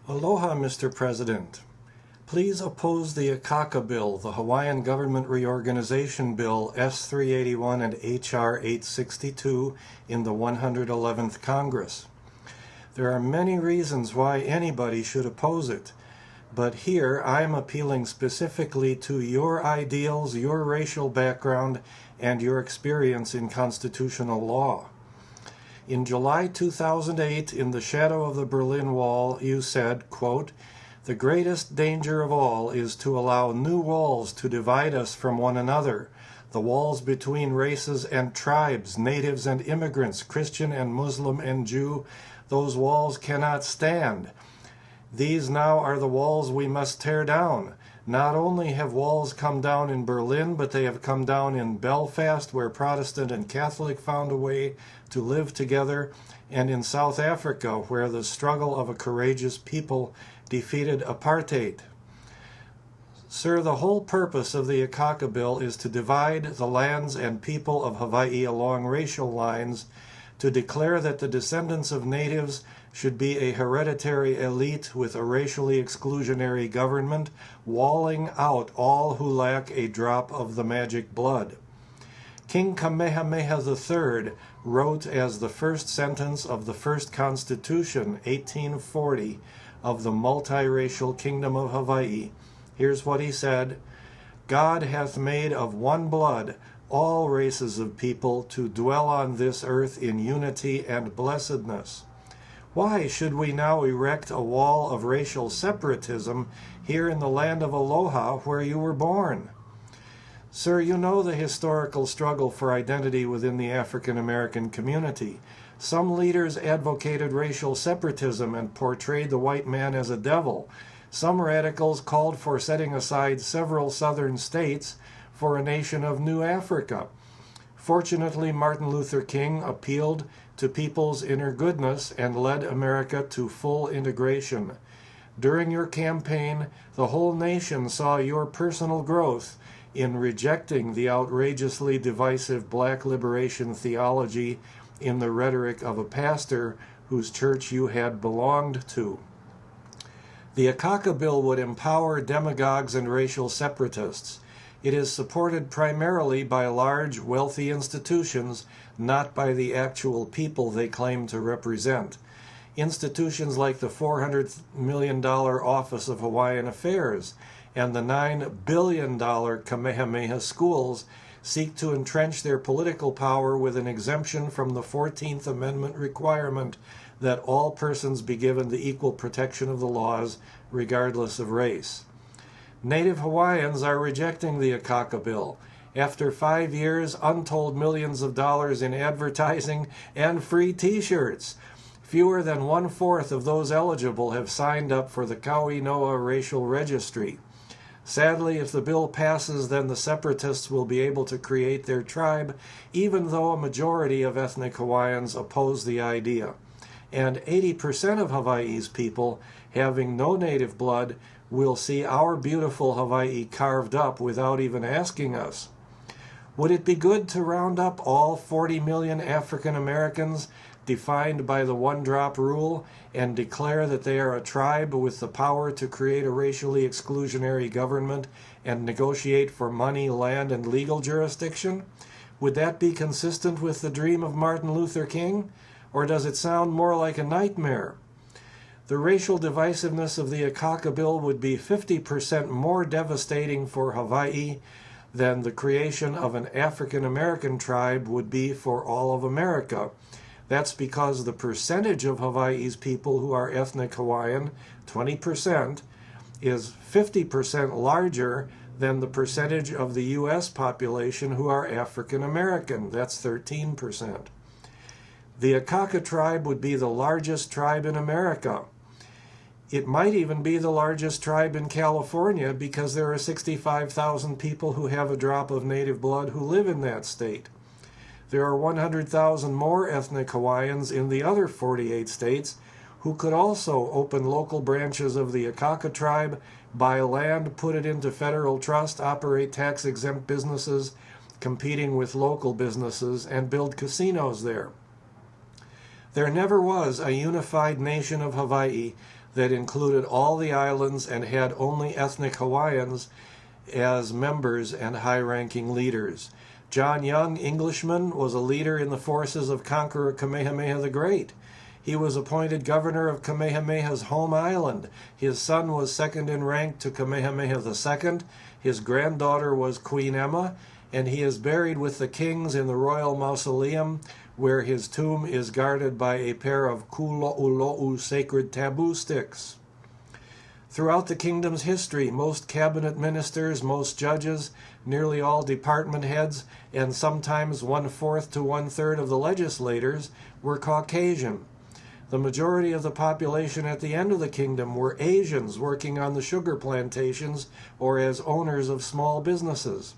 Aloha, Mr. President. Please oppose the Akaka bill, the Hawaiian Government Reorganization Bill S.381 and H.R.862 in the 111th Congress. There are many reasons why anybody should oppose it, but here I am appealing specifically to your ideals, your racial background, and your experience in constitutional law. In July 2008, in the shadow of the Berlin Wall, you said, quote, "The greatest danger of all is to allow new walls to divide us from one another, the walls between races and tribes, natives and immigrants, Christian and Muslim and Jew. Those walls cannot stand. These now are the walls we must tear down. Not only have walls come down in Berlin, but they have come down in Belfast, where Protestant and Catholic found a way to live together, and in South Africa, where the struggle of a courageous people defeated apartheid. Sir, the whole purpose of the Akaka bill is to divide the lands and people of Hawaii along racial lines, to declare that the descendants of natives should be a hereditary elite with a racially exclusionary government, walling out all who lack a drop of the magic blood. King Kamehameha III wrote as the first sentence of the first Constitution, 1840, of the multiracial Kingdom of Hawaii. Here's what he said: "God hath made of one blood all races of people to dwell on this earth in unity and blessedness." Why should we now erect a wall of racial separatism here in the land of Aloha where you were born? Sir, you know the historical struggle for identity within the African American community. Some leaders advocated racial separatism and portrayed the white man as a devil. Some radicals called for setting aside several southern states for a nation of New Africa. Fortunately, Martin Luther King appealed to people's inner goodness and led America to full integration. During your campaign, the whole nation saw your personal growth in rejecting the outrageously divisive black liberation theology in the rhetoric of a pastor whose church you had belonged to. The Akaka bill would empower demagogues and racial separatists. It is supported primarily by large, wealthy institutions, not by the actual people they claim to represent. Institutions like the $400 million Office of Hawaiian Affairs and the $9 billion Kamehameha Schools seek to entrench their political power with an exemption from the 14th Amendment requirement that all persons be given the equal protection of the laws, regardless of race. Native Hawaiians are rejecting the Akaka bill. After 5 years, untold millions of dollars in advertising, and free t-shirts. Fewer than 1/4 of those eligible have signed up for the Kauinoa Racial Registry. Sadly, if the bill passes, then the separatists will be able to create their tribe, even though a majority of ethnic Hawaiians oppose the idea. And 80% of Hawaii's people, having no native blood, will see our beautiful Hawaii carved up without even asking us. Would it be good to round up all 40 million African Americans defined by the one-drop rule and declare that they are a tribe with the power to create a racially exclusionary government and negotiate for money, land, and legal jurisdiction? Would that be consistent with the dream of Martin Luther King? Or does it sound more like a nightmare? The racial divisiveness of the Akaka bill would be 50% more devastating for Hawaii than the creation of an African American tribe would be for all of America. That's because the percentage of Hawaii's people who are ethnic Hawaiian, 20%, is 50% larger than the percentage of the U.S. population who are African American. That's 13%. The Akaka tribe would be the largest tribe in America. It might even be the largest tribe in California because there are 65,000 people who have a drop of native blood who live in that state. There are 100,000 more ethnic Hawaiians in the other 48 states who could also open local branches of the Akaka tribe, buy land, put it into federal trust, operate tax-exempt businesses competing with local businesses, and build casinos there. There never was a unified nation of Hawaii that included all the islands and had only ethnic Hawaiians as members and high-ranking leaders. John Young, Englishman, was a leader in the forces of Conqueror Kamehameha the Great. He was appointed governor of Kamehameha's home island. His son was second in rank to Kamehameha II. His granddaughter was Queen Emma, and he is buried with the kings in the royal mausoleum, where his tomb is guarded by a pair of kulo'ulo'u sacred taboo sticks. Throughout the kingdom's history, most cabinet ministers, most judges, nearly all department heads, and sometimes 1/4 to 1/3 of the legislators were Caucasian. The majority of the population at the end of the kingdom were Asians working on the sugar plantations or as owners of small businesses.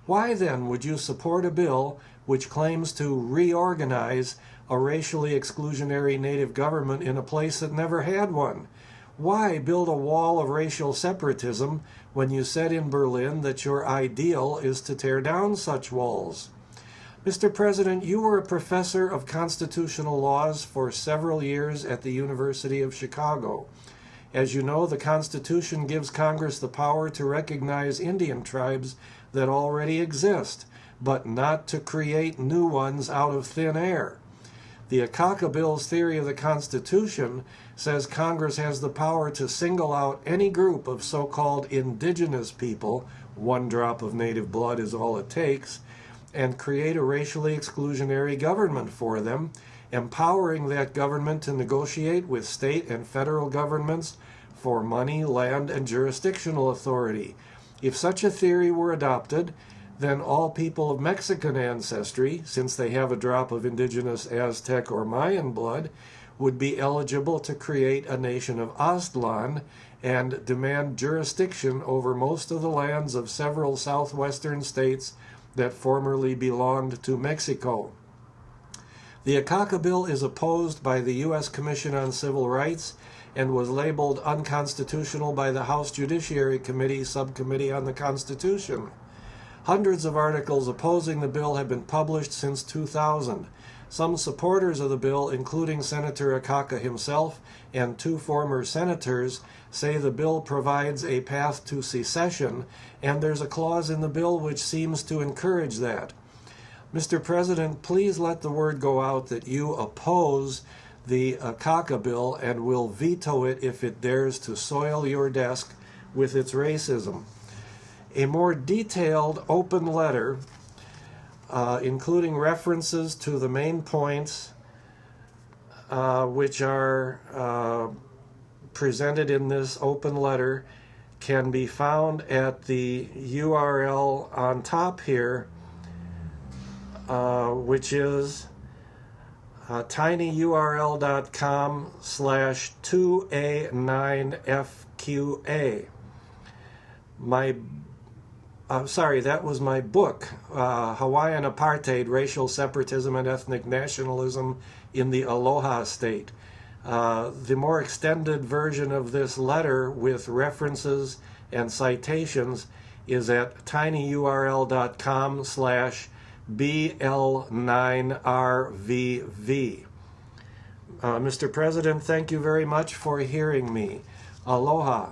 Why then would you support a bill which claims to reorganize a racially exclusionary native government in a place that never had one? Why build a wall of racial separatism when you said in Berlin that your ideal is to tear down such walls? Mr. President, you were a professor of constitutional laws for several years at the University of Chicago. As you know, the Constitution gives Congress the power to recognize Indian tribes that already exist, but not to create new ones out of thin air. The Akaka Bill's theory of the Constitution says Congress has the power to single out any group of so-called indigenous people, one drop of native blood is all it takes, and create a racially exclusionary government for them, empowering that government to negotiate with state and federal governments for money, land, and jurisdictional authority. If such a theory were adopted, then all people of Mexican ancestry, since they have a drop of indigenous Aztec or Mayan blood, would be eligible to create a nation of Aztlan and demand jurisdiction over most of the lands of several southwestern states that formerly belonged to Mexico. The Akaka Bill is opposed by the U.S. Commission on Civil Rights and was labeled unconstitutional by the House Judiciary Committee Subcommittee on the Constitution. Hundreds of articles opposing the bill have been published since 2000. Some supporters of the bill, including Senator Akaka himself and 2 former senators, say the bill provides a path to secession, and there's a clause in the bill which seems to encourage that. Mr. President, please let the word go out that you oppose the Akaka Bill and will veto it if it dares to soil your desk with its racism. A more detailed open letter, including references to the main points which are presented in this open letter, can be found at the URL on top here, which is tinyurl.com/2A9FQA. That was my book, Hawaiian Apartheid, Racial Separatism and Ethnic Nationalism in the Aloha State. The more extended version of this letter with references and citations is at tinyurl.com/BL9RVV. Mr. President, thank you very much for hearing me. Aloha.